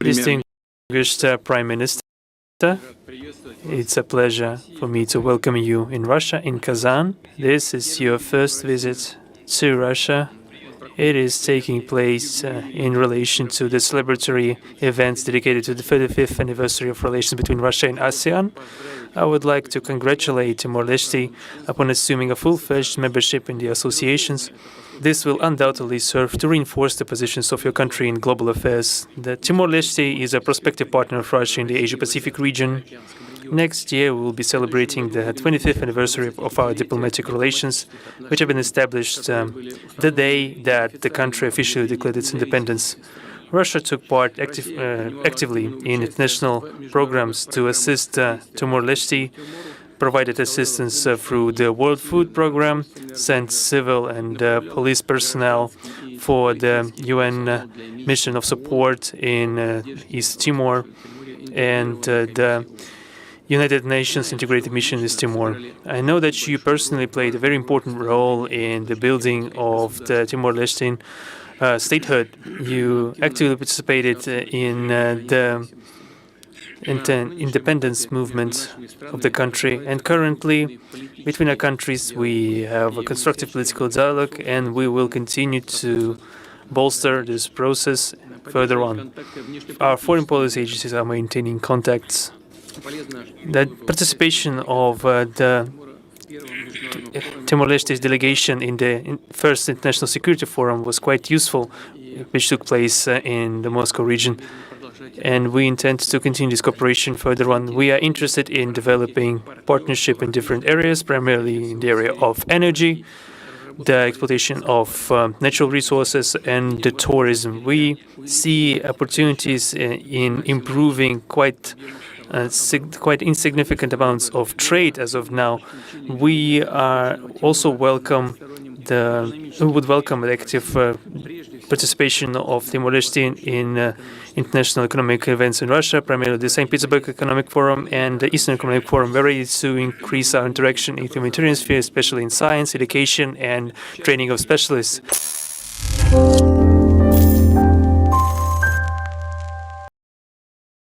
Distinguished Prime Minister, it's a pleasure for me to welcome you in Russia, in Kazan. This is your first visit to Russia. It is taking place in relation to the celebratory events dedicated to the 35th anniversary of relations between Russia and ASEAN. I would like to congratulate Timor-Leste upon assuming a full-fledged membership in the associations. This will undoubtedly serve to reinforce the positions of your country in global affairs. The Timor-Leste is a prospective partner of Russia in the Asia-Pacific region. Next year, we will be celebrating the 25th anniversary of our diplomatic relations, which have been established the day that the country officially declared its independence. Russia took part actively in international programs to assist Timor-Leste, provided assistance through the World Food Program, sent civil and police personnel for the UN mission of support in East Timor, and the United Nations Integrated Mission in East Timor. I know that you personally played a very important role in the building of the Timor-Leste statehood. You actively participated in the independence movement of the country, and currently between our countries we have a constructive political dialogue, and we will continue to bolster this process further on. Our foreign policy agencies are maintaining contacts. The participation of the Timor-Leste's delegation in the first International Security Forum was quite useful, which took place in the Moscow region, and we intend to continue this cooperation further on. We are interested in developing partnership in different areas, primarily in the area of energy, the exploitation of natural resources, and the tourism. We see opportunities in improving quite insignificant amounts of trade as of now. We also would welcome the active participation of Timor-Leste in international economic events in Russia, primarily the St. Petersburg Economic Forum and the Eastern Economic Forum. We're ready to increase our interaction in the humanitarian sphere, especially in science, education, and training of specialists.